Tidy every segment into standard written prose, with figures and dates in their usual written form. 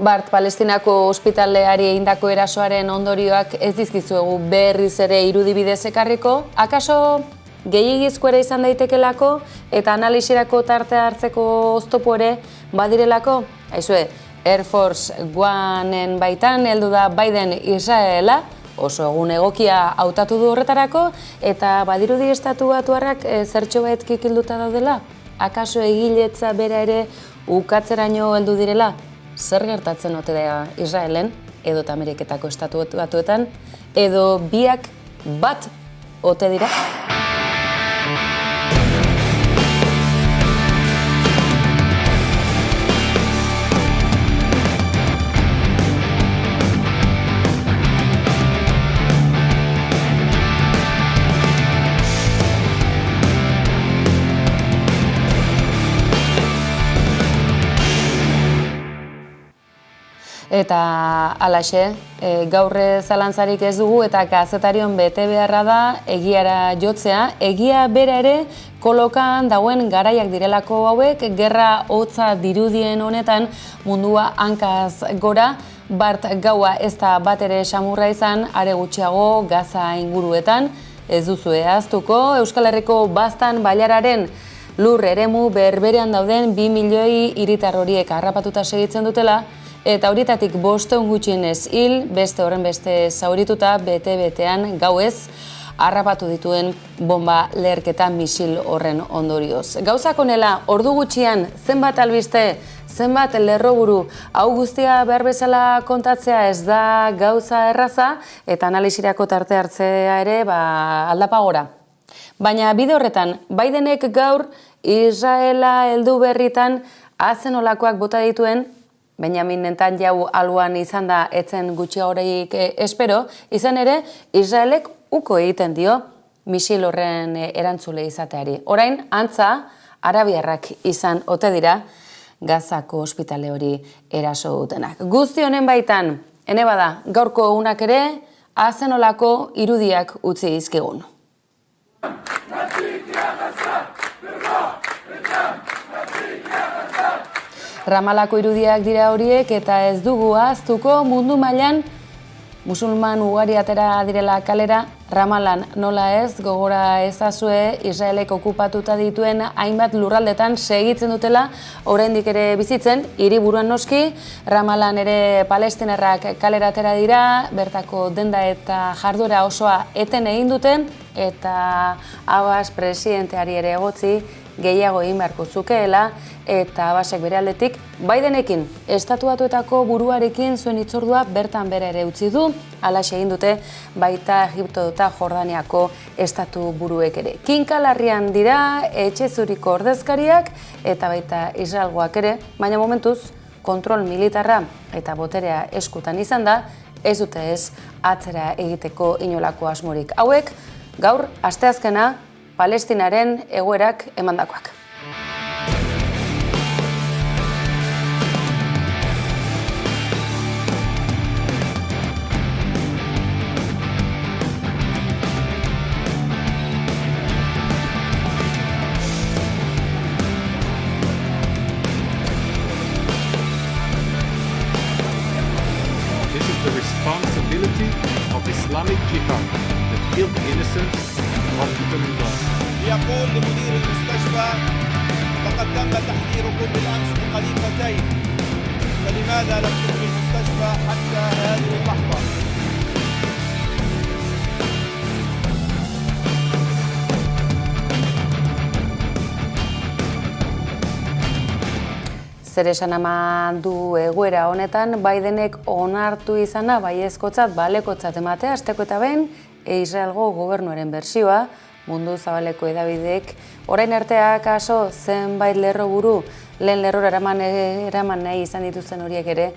Bart, Palestinako ospitaleari egindako erasoaren ondorioak ez dizkizuegu berriz ere irudibidez ekarriko, akaso gehiagizko ere izan daitekelako eta analisirako tartea hartzeko oztopo ere badirelako? Aizue, Air Force Oneen baitan heldu da Biden Israela, oso egun egokia hautatu du horretarako, eta badirudi Estatu Batuarrak zertxo bait kikilduta daudela? Akaso egiletza bera ere ukatzeraino heldu direla? Zer gertatzen ote da Israelen, edo Ameriketako Estatu Batuetan, edo biak bat ote dira? Eta alaxe, gaur zalantzarik ez dugu eta kazetarion bete beharra da egiara jotzea. Egia bera ere kolokan dagoen garaiak direlako hauek, gerra hotza dirudien honetan mundua hankaz gora. Bart, gaua ez da bat ere samurra izan, are gutxiago Gaza inguruetan. Ez duzu ahaztuko, Euskal Herriko Baztan bailararen lur eremu berberean dauden 2 milioi hiritar horiek harrapatuta segitzen dutela, eta horietatik 500 gutxienez hil, beste horren beste zaurituta bete-betean gauez harrapatu dituen bomba leherketa misil horren ondorioz. Gauzak honela, ordu gutxian zenbat albiste, zenbat lerroburu, hau guztia behar bezala kontatzea ez da gauza erraza, eta analisirako tarte hartzea ere aldapa gora. Baina bide horretan, Bidenek gaur Israela heldu berritan azen olakoak bota dituen, Benjamin Netanyahu aluan izan da etzen gutxiagorik espero, izan ere Israelek uko egiten dio misil horren erantzule izateari. Orain, antza, arabiarrak izan ote dira Gazako ospitale hori eraso dutenak. Guzti honen baitan, ene bada, gaurko unak ere, azen olako irudiak utzi izkigun. Ramalako irudiak dira horiek eta ez dugu ahaztuko mundu mailan musulman ugari atera direla kalera, Ramalan nola ez, gogora ezazue Israelek okupatuta dituen hainbat lurraldetan segitzen dutela, oraindik ere bizitzen, hiriburuan noski, Ramalan ere palestinarrak kalera atera dira, bertako denda eta jarduera osoa eten egin duten, eta Abbas presidenteari ere egotzi gehiago egin beharko zukeela, eta Abbasek bere aldetik Bidenekin Estatu Batuetako buruarekin zuen hitzordua bertan bere ere utzi du, halaxe egin dute baita Egipto eta Jordaniako estatu buruek ere. Kinkalarrian dira etxe zuriko ordezkariak eta baita Israelgoak ere, baina momentuz kontrol militarra eta boterea eskutan izan da, ez dute ez atzera egiteko inolako asmorik. Hauek gaur asteazkena Palestinaren egoerak emandakoak. This is the responsibility of Islamic Jihad that killed innocents in the hospital in Gaza. يقول لمدير المستشفى لقد تم تحذيركم بالامس بقذيفتين، فلماذا لم تدخل المستشفى حتى هذه اللحظه؟ Zer esan eman du egoera honetan, Bidenek onartu izana baiezkotzat, balekotzat ematea, asteko eta behin, Israelgo gobernuaren bertsioa, mundu zabaleko edabideek, orain artea kaso zenbait lerroburu, lehen lerrora eraman nahi izan dituzten horiek ere,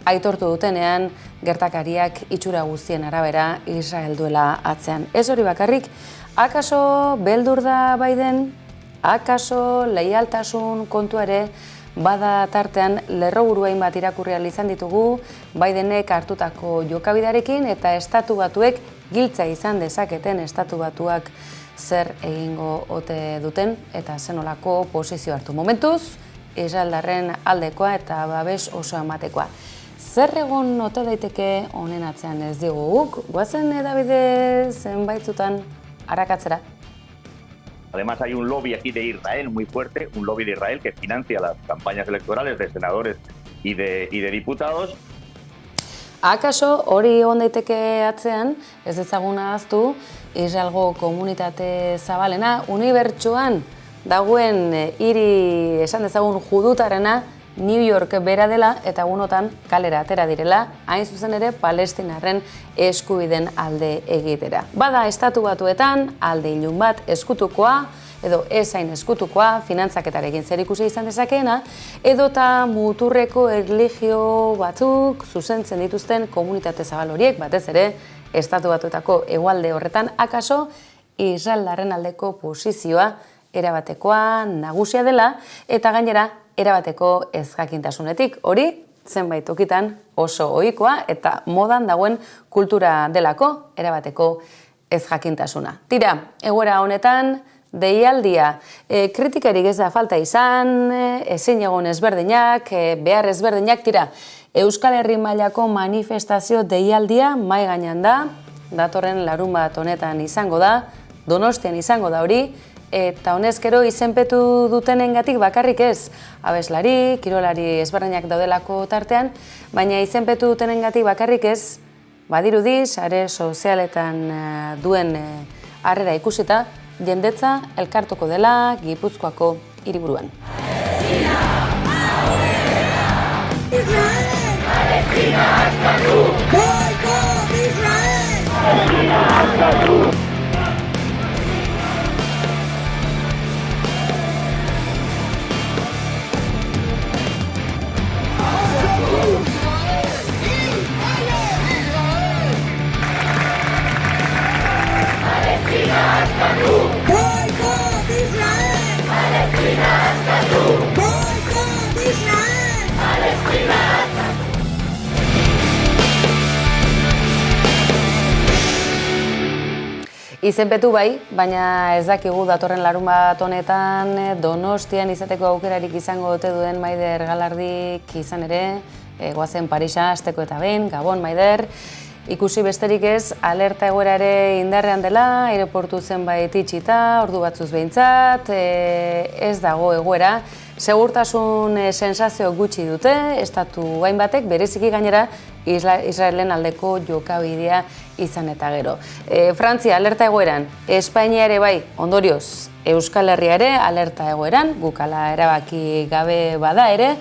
aitortu dutenean gertakariak itxura guztien arabera Israel duela atzean. Ez hori bakarrik, akaso beldur da Biden, akaso leialtasun kontua ere, bada tartean lerroburu hainbat irakurri ahal izan ditugu Bidenek hartutako jokabidarekin eta Estatu Batuek giltza izan dezaketen Estatu Batuak zer egingo ote duten eta zenolako posizio hartu. Momentuz, Israeldarren aldekoa eta babes oso ematekoa. zer egon ote daiteke honen atzean ez digu guk? Guazen Davide zenbaitzutan arakatzera? Además hay un lobby aquí de Israel muy fuerte, un lobby de Israel que financia las campañas electorales de senadores y de diputados. Akaso hori egon daiteke atzean, ez ezaguna ahaztu, Israelgo komunitate zabalena, unibertsuan dagoen hiri esan dezagun judutarena New York bera dela eta egunotan kalera atera direla, hain zuzen ere Palestinarren eskubideen alde egitera. Bada estatu batuetan alde ilun bat eskutukoa, edo ez hain eskutukoa, finantzaketarekin zerikusia izan dezakeena, edota muturreko erlijio batzuk zuzentzen dituzten komunitate zabal horiek, batez ere, estatu batuetako hegoalde horretan, akaso Israeldarren aldeko posizioa erabatekoa nagusia dela, eta gainera erabateko ezjakintasunetik. Hori, zenbait tokitan oso ohikoa eta modan dagoen kultura delako erabateko ezjakintasuna. Tira, egoera honetan, deialdia, kritikarik ez da falta izan, ezin egon ezberdinak, behar ezberdinak, tira, Euskal Herri mailako manifestazio deialdia mai gainean da, datorren larunbat honetan izango da, Donostian izango da hori, eta honezkero izenpetu dutenengatik bakarrik ez, abeslari, kirolari ezberdinak daudelako tartean, baina izenpetu dutenengatik bakarrik ez, badirudi, sare sozialetan duen harrera ikusita, jendetza elkartuko dela Gipuzkoako hiriburuan. Palestina askatu! Boikot Israel! Palestina askatu! Palestina askatu! Boikot Israel! Palestina askatu! Boikot Israel! Palestina askatu! Izenpetu bai, baina ez dakigu datorren larunbat honetan Donostian izateko aukerarik izango ote duen Maider Galardik izan ere, goazen Parisa asteko eta behin, Gabon Maider. Ikusi besterik ez, alerta egoera ere indarrean dela, aireportu zenbait itxita, ordu batzuz behintzat, ez dago egoera. Segurtasun sensazio gutxi dute, estatu hainbatek bereziki gainera Israelen aldeko jokabidea izan eta gero. Frantzia alerta egoeran, Espainia ere bai, ondorioz, Euskal Herria ere alerta egoeran, gukala erabaki gabe bada ere,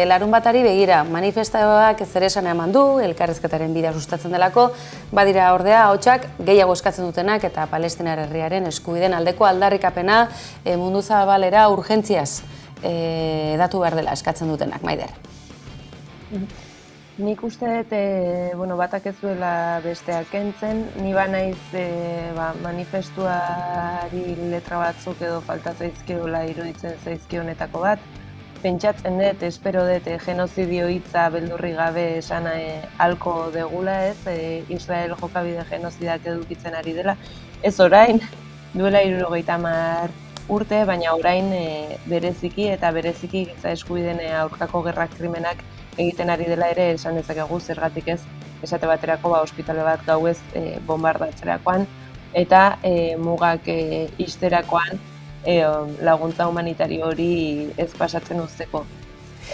larunbatari begira, manifestazioak zer esan eman du, elkarrizketaren bidea sustatzen delako, badira ordea ahotsak gehiago eskatzen dutenak eta Palestinar herriaren eskubideen aldeko aldarrikapena mundu zabalera urgentziaz datu behar dela eskatzen dutenak, Maider. Nik uste dut, batak ez duela besteak kentzen, ni banaiz manifestuari letra batzuk edo falta zaizkiola iruditzen zaizkionetako bat. Pentsatzen dut, espero dut, genozidio hitza beldurri gabe esan halko degula ez, Israel jokabide genozidak edukitzen ari dela. Ez orain, duela 70 urte, baina orain bereziki eta bereziki giza eskubideen aurkako gerra krimenak egiten ari dela ere esan dezakegu zergatik ez, esate baterako ospitale bat gauez bombardatzerakoan eta mugak ixterakoan laguntza humanitario hori ez pasatzen uzteko.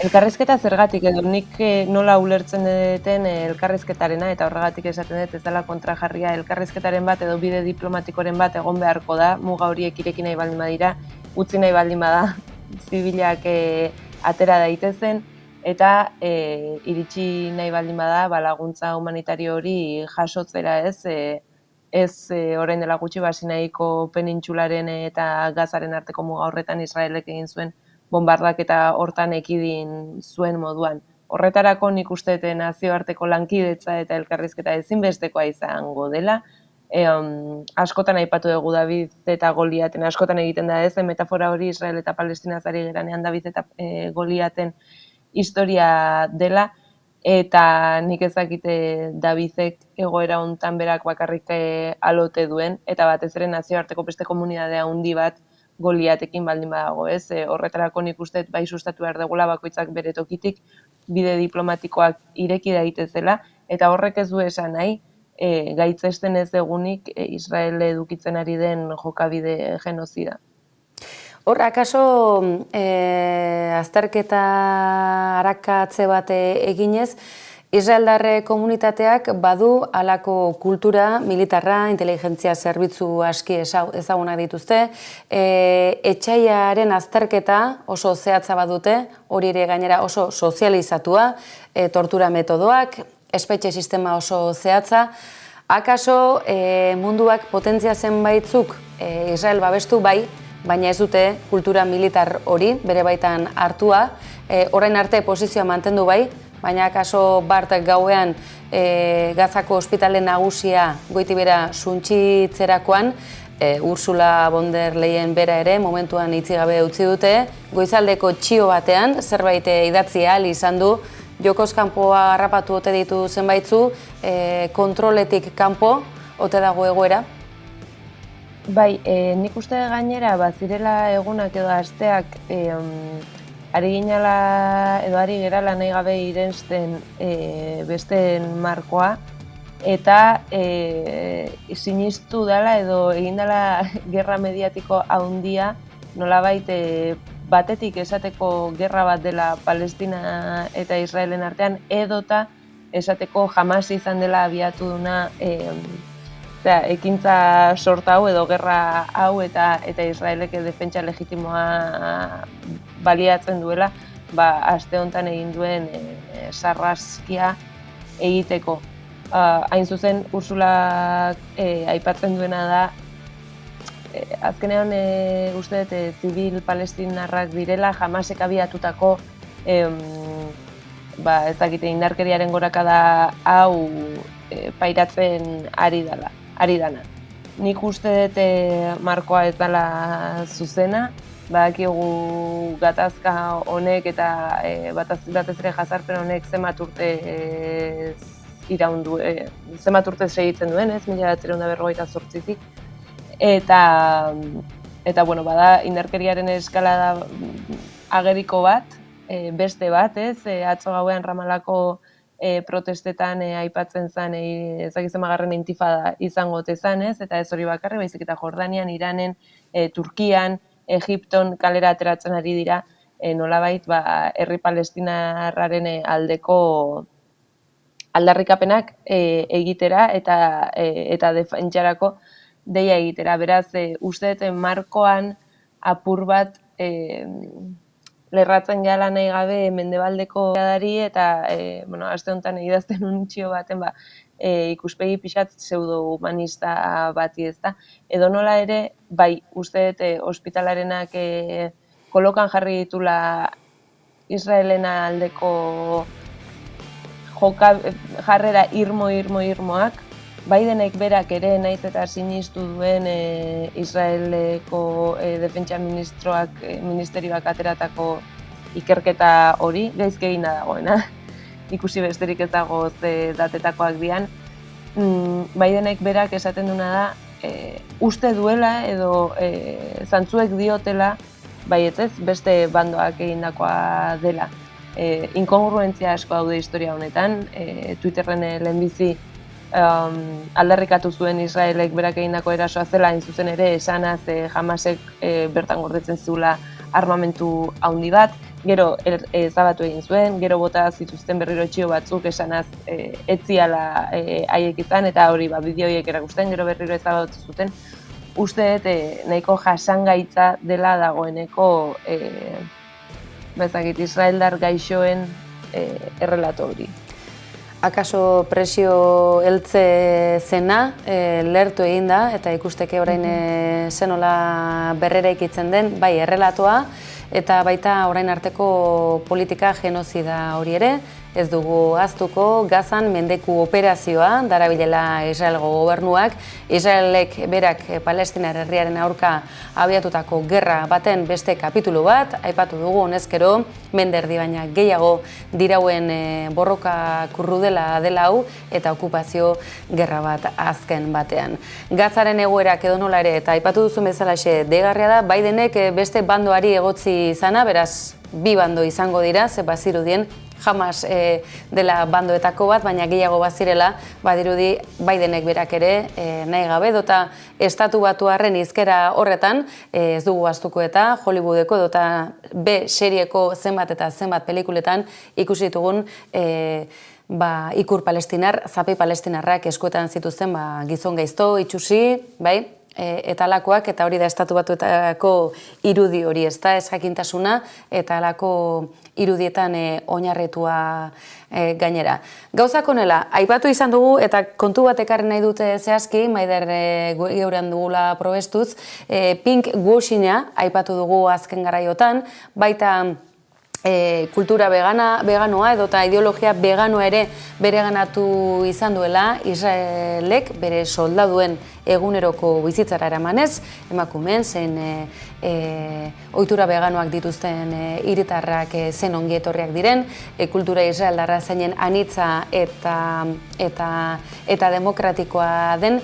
Elkarrizketa zergatik edo nik nola ulertzen duten elkarrizketarena eta horregatik esaten dut ez dela kontrajarria elkarrizketaren bat edo bide diplomatikoren bat egon beharko da, muga horiek ireki nahi baldin badira, utzi nahi baldin bada zibilak atera daitezen eta iritsi nahi baldin bada laguntza humanitario hori jasotzera ez orain dela gutxi Sinaiko penintsularen eta Gazaren arteko muga horretan Israelek egin zuen bombardak eta hortan ekidin zuen moduan. Horretarako nik uste dut nazioarteko lankidetza eta elkarrizketa ezinbestekoa izango dela. Askotan aipatu dugu David eta Goliaten, askotan egiten da ez, metafora hori Israel eta Palestinaz ari geranean David eta Goliaten historia dela, eta nik ezakite Davidek egoera hontan berak bakarrik alote duen, eta batez ere nazioarteko beste komunitatea handi bat Goliatekin baldin badago, ez? Horretarako nik uste bai sustatu behar dugula bakoitzak bere tokitik bide diplomatikoak ireki daitezela, eta horrek ez du esan nahi, gaitzesten ez egunik Israel edukitzen ari den jokabide genozida. Hor, akaso azterketa arakatze bat eginez, Israeldarre komunitateak badu halako kultura militarra, inteligentzia zerbitzu aski ezagunak dituzte, etsaiaren azterketa oso zehatza badute, hori ere gainera oso sozializatua, tortura metodoak, espetxe sistema oso zehatza. Akaso munduak potentzia zenbaitzuk Israel babestu bai, baina ez dute kultura militar hori bere baitan hartua, orain arte posizioa mantendu bai, baina akaso bart gauean Gazako ospitale nagusia goitibera suntsitzerakoan, Ursula von der Leyen bera ere momentuan itzigabe utzi dute, goizaldeko txio batean zerbait idatzi ahal izan du, jokoz kanpoa harrapatu ote ditu zenbaitzu, kontroletik kanpo ote dago egoera? Bai, nik uste gainera bazirela egunak edo asteak ari ginala edo ari gerala nahi gabe irensten besteen markoa, eta sinistu dela edo egin dela gerra mediatiko handia, nolabait batetik esateko gerra bat dela Palestina eta Israelen artean, edota esateko Hamas izan dela abiatu duna ekintza sorta hau edo gerra hau eta Israelek defentsa legitimoa baliatzen duela, aste honetan egin duen sarraskia egiteko. Hain zuzen, Ursula aipatzen duena da, azkenean uste dut zibil palestinarrak direla, Hamasek abiatutako ez dakite indarkeriaren gorakada hau pairatzen ari dana. Nik uste dut markoa ez dela zuzena, badakigu gatazka honek eta batez ere jazarpen honek zenbat urte segitzen duen, 1948tik, eta bada indarkeriaren eskalada ageriko bat, beste bat, atzo gauean Ramalako protestetan aipatzen zen ezagitzemagarren intifada izango ote zen, eta ez hori bakarri, baizik eta Jordanian, Iranen, Turkian, Egipton kalera ateratzen ari dira, nolabait herri palestinarraren aldeko aldarrikapenak egitera eta defentsarako deia egitera. Beraz, uste dut markoan apur bat lerratzen gehala nahi gabe mendebaldeko edari eta aste honetan idazten untxio baten ikuspegi pixat pseudo-humanista bati ezta. Edo nola ere, bai, uste dut ospitalarenak kolokan jarri ditula Israelen aldeko jarrera irmoak, Bidenek berak ere naiz eta sinistu duen Israeleko defentsa ministerioak ateratako ikerketa hori, gaizki egina dagoena. Ikusi besterik ez dago datetakoak dian. Bidenek berak esaten duna da, uste duela edo zantzuek diotela, baietz beste bandoak egindakoa dela. Inkongruentzia asko daude historia honetan, Twitterren lehenbizi aldarrikatu zuen Israelek berak egindako erasoa zela, hain zuzen ere esanaz Hamasek bertan gordetzen zuela armamentu handi bat, gero ezabatu egin zuen, gero bota zituzten berriro txio batzuk esanaz etziala haiek izan, eta hori bideoiek erakusten, gero berriro ezabatu zuten. Uste dut nahiko jasangaitza dela dagoeneko Israeldar gaixoen errelato hori. Akaso presio heltze zena lertu egin da, eta ikusteke orain zenola berrera ikitzen den, bai errelatoa, eta baita orain arteko politika genozida hori ere, ez dugu ahaztuko Gazan mendeku operazioa darabilela Israelgo gobernuak, Israelek berak Palestinar herriaren aurka abiatutako gerra baten beste kapitulu bat, aipatu dugu honezkero, mende erdi baina gehiago dirauen borroka kurrudela dela hau eta okupazio gerra bat azken batean. Gazaren egoerak edonola ere eta aipatu duzu bezalaxe deigarria da, Bidenek beste bandoari egotzi izana, beraz bi bando izango dira, ze bazirudien Hamas dela bandoetako bat, baina gehiago bazirela, badirudi Bidenek berak ere nahi gabe, dota estatu batuarren hizkera horretan, ez dugu ahaztuko eta Hollywoodeko dota B serieko zenbat eta zenbat pelikuletan ikusi ditugun ikur palestinar, zapi palestinarrak eskuetan zituzten gizon gaizto, itxusi, bai? Eta alakoak, eta hori da estatu batuetako irudi hori, ez da, ez jakintasuna, eta alako irudietan oinarritua gainera. Gauzak honela, aipatu izan dugu, eta kontu bat ekarri nahi dute zehazki, Maider geurean dugula probestuz, pink washing-a aipatu dugu azken garaiotan, baita kultura veganoa edota ideologia veganoa ere bereganatu izan duela Israelek bere soldaduen eguneroko bizitzara eramanez, emakumeen zein ohitura veganoak dituzten hiritarrak zen ongi etorriak diren, kultura israeldarra zeinen anitza eta demokratikoa den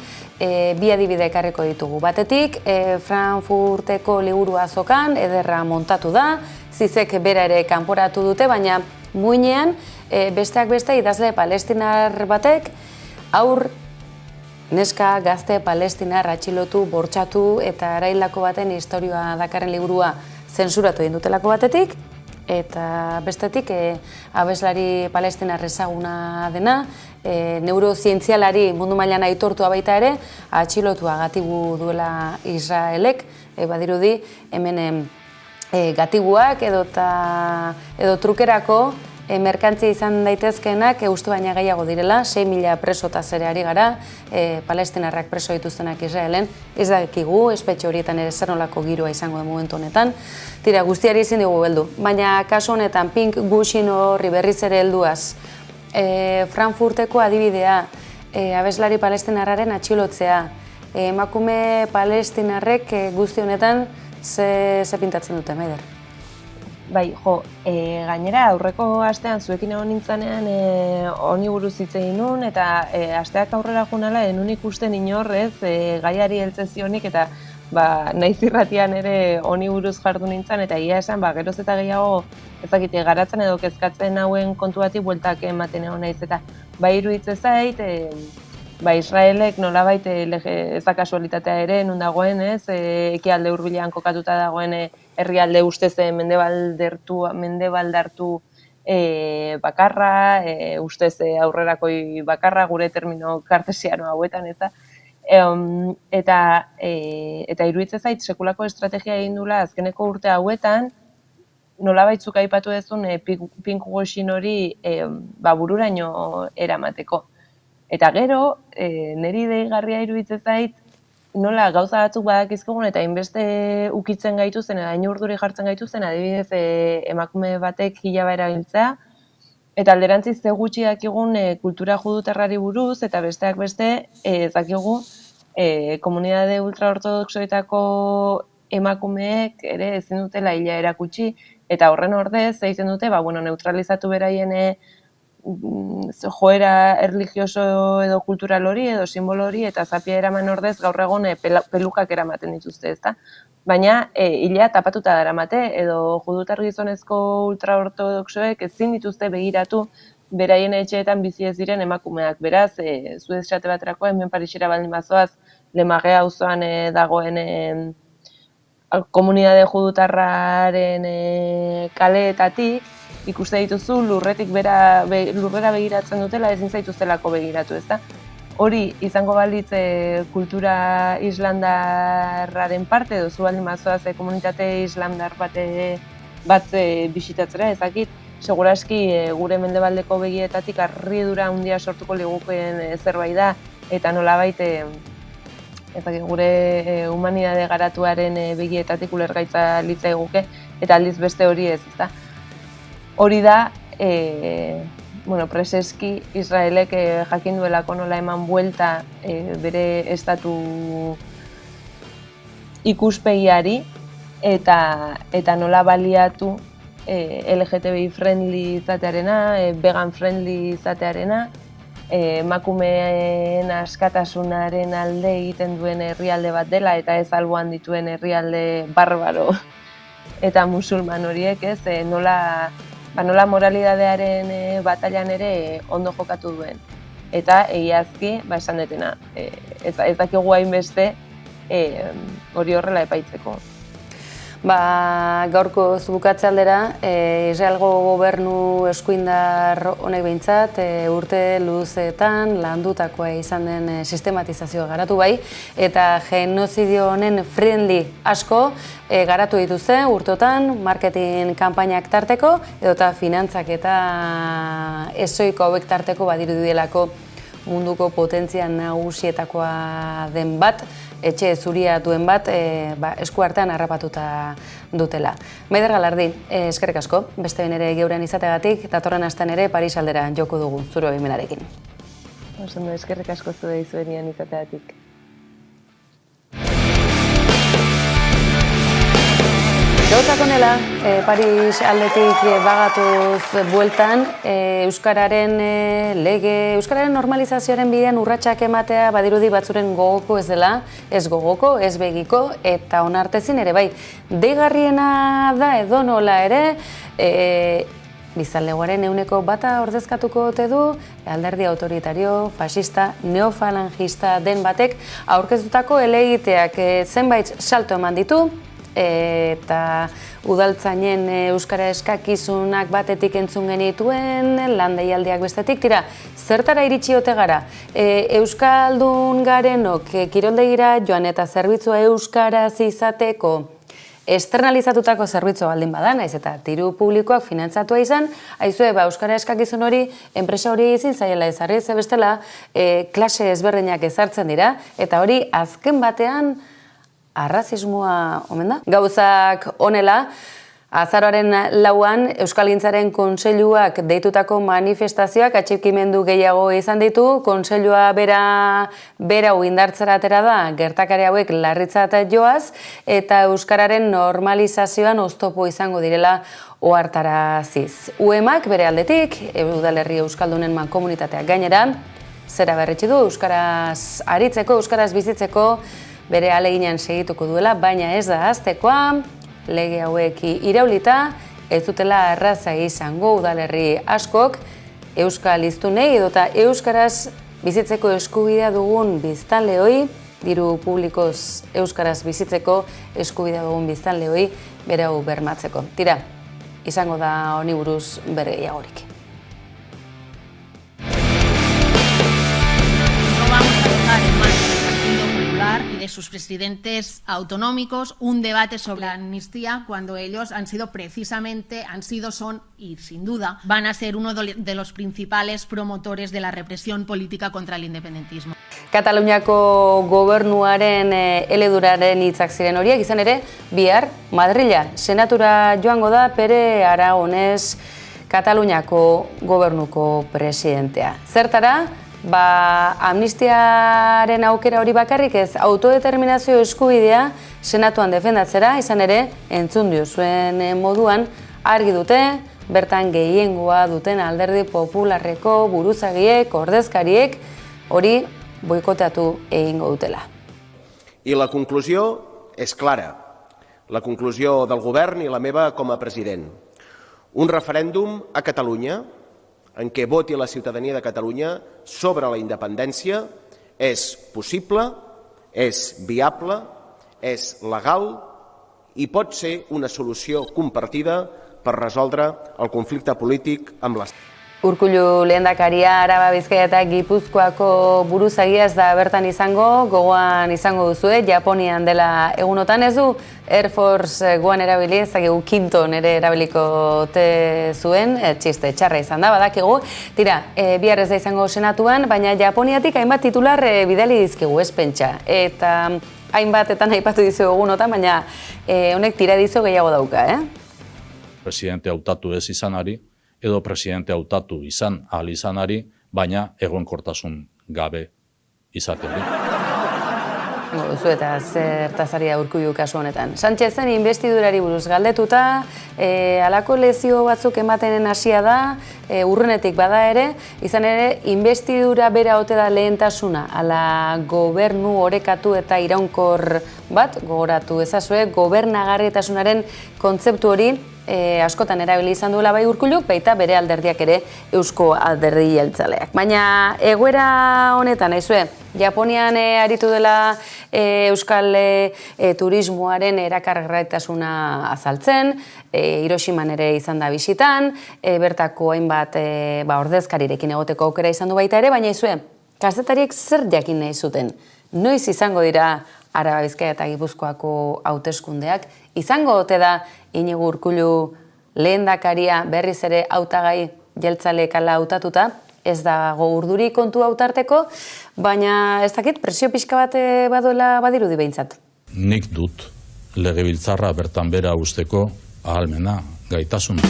bi adibide ekarriko ditugu. Batetik, Frankfurteko liburu azokan ederra montatu da, Zizek bera ere kanporatu dute, baina muinean besteak beste idazle palestinar batek aur neska gazte palestinar atxilotu, bortxatu eta eraildako baten istorioa dakarren liburua zensuratu egin dutelako batetik, eta bestetik abeslari palestinar ezaguna dena, neurozientzialari mundu mailan aitortua baita ere, atxilotua gatibu duela Israelek, badirudi hemen gatibuak edo trukerako merkantzia izan daitezkeenak uste baina gehiago direla, 6.000 presotaz ere ari gara, palestinarrak preso dituztenak Israelen, ez dakigu, espetxe horietan ere zer nolako giroa izango da momentu honetan. Tira, guztiari ezin dugu heldu, baina kasu honetan pink washing horri berriz ere helduaz, Frankfurteko adibidea, abeslari palestinarraren atxilotzea, emakume palestinarrek guzti honetan ze pintatzen dute, Maider? Bai, gainera aurreko astean zuekin egon nintzanean honi buruz hitz egin nuen eta asteak aurrera joanala enun ikusten inorrez gaiari heltzen zionik eta naiz irratian ere honi buruz jardu nintzen eta egia esan geroz eta gehiago ezakite garatzen edo kezkatzen hauen kontu bati bueltak ematen egon naiz eta iruditzen zait Israelek nolabait ez da kasualitatea ere nun dagoen, ekialde hurbilean kokatuta dagoen herrialde ustez mendebaldartu bakarra, ustez aurrerakoi bakarra gure termino kartesiano hauetan, ez da. Eta iruditzen zait sekulako estrategia egin dula azkeneko urte hauetan, nolabaitzuk aipatu dezun pink washing hori bururaino eramateko. Eta gero, niri deigarria iruditzen zait, nola gauza batzuk badakizkigun eta hainbeste ukitzen gaituzten, hain urduri jartzen gaituzten, adibidez emakume batek hijaba erabiltzea, eta alderantziz ze gutxi dakigun kultura judutarrari buruz, eta besteak beste, dakigu komunitate ultraortodoxoetako emakumeek ere ezin dutela hila erakutsi, eta horren ordez, egiten dute, neutralizatu beraien joera erlijioso edo kultural hori edo simbolo hori eta zapia eraman ordez gaur egon pelukak eramaten dituzte, ezta? Baina hila tapatuta daramate edo judutar gizonezko ultraortodoxoek ezin dituzte begiratu beraien etxeetan bizi ez diren emakumeak. Beraz, zu esate baterako hemen Parisera baldin bazoaz Le Marais auzoan dagoen komunitate judutarraren kaleetatik ikuste dituzu lurrera begiratzen dutela ezin zaituztelako begiratu, ezta? Hori izango balitz kultura islandarraren parte edo zu baldin bazoaz komunitate islandar bat bisitatzera, ezakit, seguraski gure mendebaldeko begietatik harridura handia sortuko ligukeen zerbait da eta nolabait gure humanitate garatuaren begietatik ulergaitza litzaiguke eta aldiz beste hori ez, ezta? Hori da, preseski Israelek jakin duelako nola eman buelta bere estatu ikuspegiari eta nola baliatu LGTBI friendly izatearena, vegan friendly izatearena, emakumeen askatasunaren alde egiten duen herrialde bat dela eta ez alboan dituen herrialde barbaro eta musulman horiek, ez, nola moralidadearen batailan ere ondo jokatu duen. Eta egiazki, esan detena, ez dakigu hainbeste hori horrela epaitzeko. Gaurko bukatze aldera, Israelgo gobernu eskuindar honek behintzat urte luzeetan landutakoa izan den sistematizazioa garatu bai, eta genozidio honen friendly asko garatu dituzte urteotan, marketing kanpainak tarteko, edota finantzak eta ezoiko hauek tarteko badirudielako munduko potentzia nagusietakoa den bat, etxe zuria duen bat, esku artean harrapatuta dutela. Maider Galardi, eskerrik asko, beste behin ere geurean izateagatik, datorren astean ere Paris aldera joko dugu, zure baimenarekin. Osondo, eskerrik asko zure izuenian izateagatik. Gauzak honela, Paris aldetik bagatuz bueltan, Euskararen lege, Euskararen normalizazioaren bidean urratsak ematea badirudi batzuren gogoko ez dela, ez gogoko, ez begiko, eta onartezin ere bai. Deigarriena da edonola ere, biztanlegoaren 1% ordezkatuko ote du, alderdi autoritario, fascista, neofalangista den batek aurkeztutako helegiteak zenbait salto eman ditu, eta udaltzainen euskara eskakizunak batetik entzun genituen, lan deialdiak bestetik, tira, zertara iritsi ote gara? Euskaldun garenok kiroldegira joan eta zerbitzua euskaraz izateko externalizatutako zerbitzua baldin bada, naiz eta diru publikoak finantzatua izan, aizue, euskara eskakizun hori, enpresa hori ezin zaiela ezarri, ze bestela, klase ezberdinak ezartzen dira, eta hori azken batean arrazismoa omen da. Gauzak honela, azaroaren 4an Euskalgintzaren Kontseiluak deitutako manifestazioak atxikimendu gehiago izan ditu, Kontseilua bera indartzera atera da, gertakari hauek larritzat joaz, eta euskararen normalizazioan oztopo izango direla ohartaraziz. UEMak bere aldetik, udalerri euskaldunen mankomunitateak gainera, zera berritsi du euskaraz aritzeko, euskaraz bizitzeko, bere ahaleginean segituko duela, baina ez da hasteko, lege hauek iraulita, ez dutela erraza izango udalerri askok, euskal hiztunei edota euskaraz bizitzeko eskubidea dugun biztanleoi, diru publikoz euskaraz bizitzeko eskubidea dugun biztanleoi bere hau bermatzeko. Tira, izango da honi buruz bere gehiagorik. Y de sus presidentes autonómicos un debate sobre la amnistía cuando ellos han sido precisamente, son y sin duda van a ser uno de los principales promotores de la represión política contra el independentismo. Kataluniako gobernuaren eleduraren hitzak ziren horiek, izan ere, bihar Madrila senatura joango da Pere Aragonés Kataluniako gobernuko presidentea. Zertara? Amnistiaren aukera hori bakarrik ez, autodeterminazio eskubidea senatuan defendatzera, izan ere, entzun diozuen moduan, argi dute, bertan gehiengoa duten alderdi popularreko buruzagiek, ordezkariek, hori boikoteatu egingo dutela. I la conclusió és clara, la conclusió del govern i la meva com a president. Un referèndum a Catalunya en què voti la ciutadania de Catalunya sobre la independència és possible, és viable, és legal i pot ser una solució compartida per resoldre el conflicte polític amb l'Estat. Urkullu lehendakaria Araba, Bizkaia eta Gipuzkoako buruzagia ez da bertan izango, gogoan izango duzue, Japonian dela egunotan ez du, Air Force One erabili, ez dakigu Kinton ere erabiliko zuen, txiste, txarra izan da, badakigu. Tira, bihar ez da izango senatuan, baina Japoniatik hainbat titular bidali dizkigu, ez pentsa. Eta hainbatetan aipatu dizu egunotan, baina honek tira dizu gehiago dauka, Presidente hautatu ez izanari, edo presidente hautatu izan ahal izanari, baina egonkortasun gabe izate hori. Duzu eta zertazari Urkullu kasu honetan. Sánchezen investidurari buruz galdetuta, halako lezio batzuk ematen hasia da, urrunetik bada ere, izan ere, investidura bera ote da lehentasuna, ala gobernu orekatu eta iraunkor bat, gogoratu ezazue, gobernagarritasunaren kontzeptu hori, askotan erabili izan duela bai Urkulluk, baita bere alderdiak ere Eusko Alderdi Jeltzaleak. Baina egoera honetan, aizue, Japonian aritu dela euskal turismoaren erakargarritasuna azaltzen, Hiroshiman ere izan da bisitan, bertako hainbat ordezkarirekin egoteko aukera izan du baita ere, baina aizue, kazetariek zer jakin nahi zuten? Noiz izango dira Araba, Bizkaia eta Gipuzkoako hauteskundeak? Izango ote da Iñigo Urkullu lehendakaria berriz ere hautagai jeltzaleek ala hautatuta? Ez dago urduri kontu hautarteko, baina ez dakit presio pixka bat baduela badirudi behintzat. Nik dut legebiltzarra bertan bera usteko ahalmena, gaitasuna.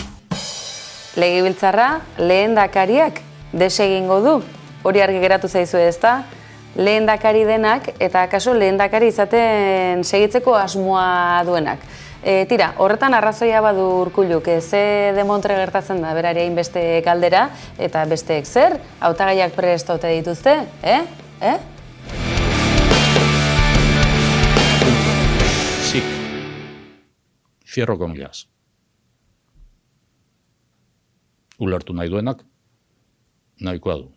Legebiltzarra lehendakariak desegingo du, hori argi geratu zaizu ezta? Lehendakari denak eta kaso lehendakari izaten segitzeko asmoa duenak. Tira, horretan arrazoia badu Urkulluk, ze demontre gertatzen da berari hainbeste galdera eta besteek zer, hautagaiak prest ote dituzte, Sik. Cierro comillas. Ulertu nahi duenak, nahikoa du.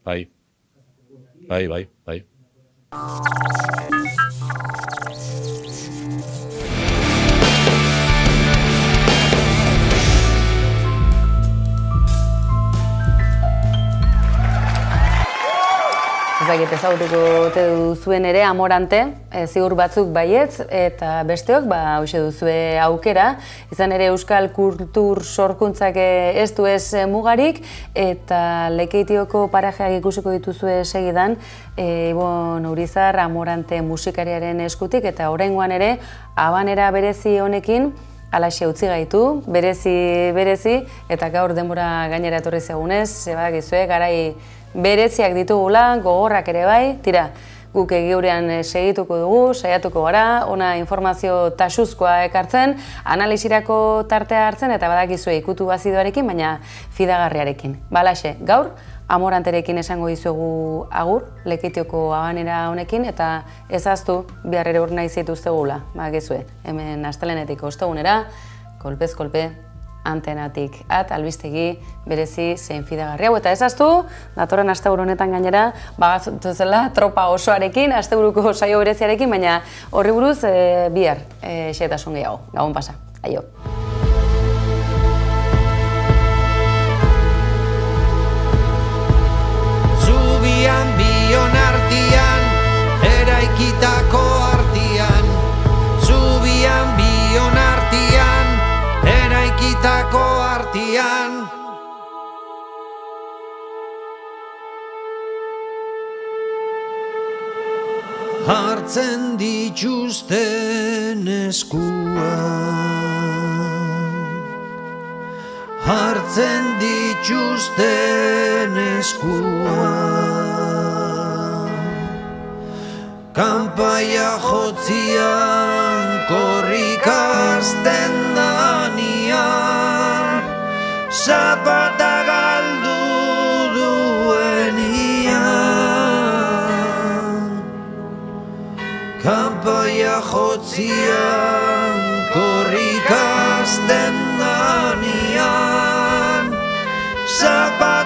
Bai. Ezagite ezagutuko ote duzuen ere Amorante, ziur batzuk baietz, eta besteok hoxe duzue aukera. Izan ere euskal kultur sorkuntzak ez du ez mugarik, eta Lekeitioko parajeak ikusiko dituzue segidan, Ibon Urizar Amorante musikariaren eskutik, eta oraingoan ere abanera berezi honekin, alaxe utzi gaitu, berezi, eta gaur denbora gainera etorri zegunez, badakizue, garai bereziak ditugula, gogorrak ere bai, tira, guk geurean segituko dugu, saiatuko gara, ona informazio taxuzkoa ekartzen, analizirako tartea hartzen, eta badakizue ikutu azidoarekin, baina fidagarriarekin. Balaxe, gaur, Amoranterekin esango dizuegu agur, Lekeitioko abanera honekin, eta ezaztu bihar ere urna izituztegula, badakizue, hemen astelenetik ostegunera, kolpez kolpe, antenatik albistegi berezi zein fidagarri hau. Eta ezaztu, datorren asteburu honetan gainera, bagatzela tropa osoarekin, asteburuko saio bereziarekin, baina horri buruz bihar xehetasun gehiago. Gabon pasa. Aio. Zubian bion artian, eraikitako artian, zubian bion artian, eraikitako artian. Hartzen dituzten eskua, hartzen dituzten eskua, kanpaia jotzian korrikazten danian, zapata galdu duenian, kanpaia jotzian korrikazten danian, zapata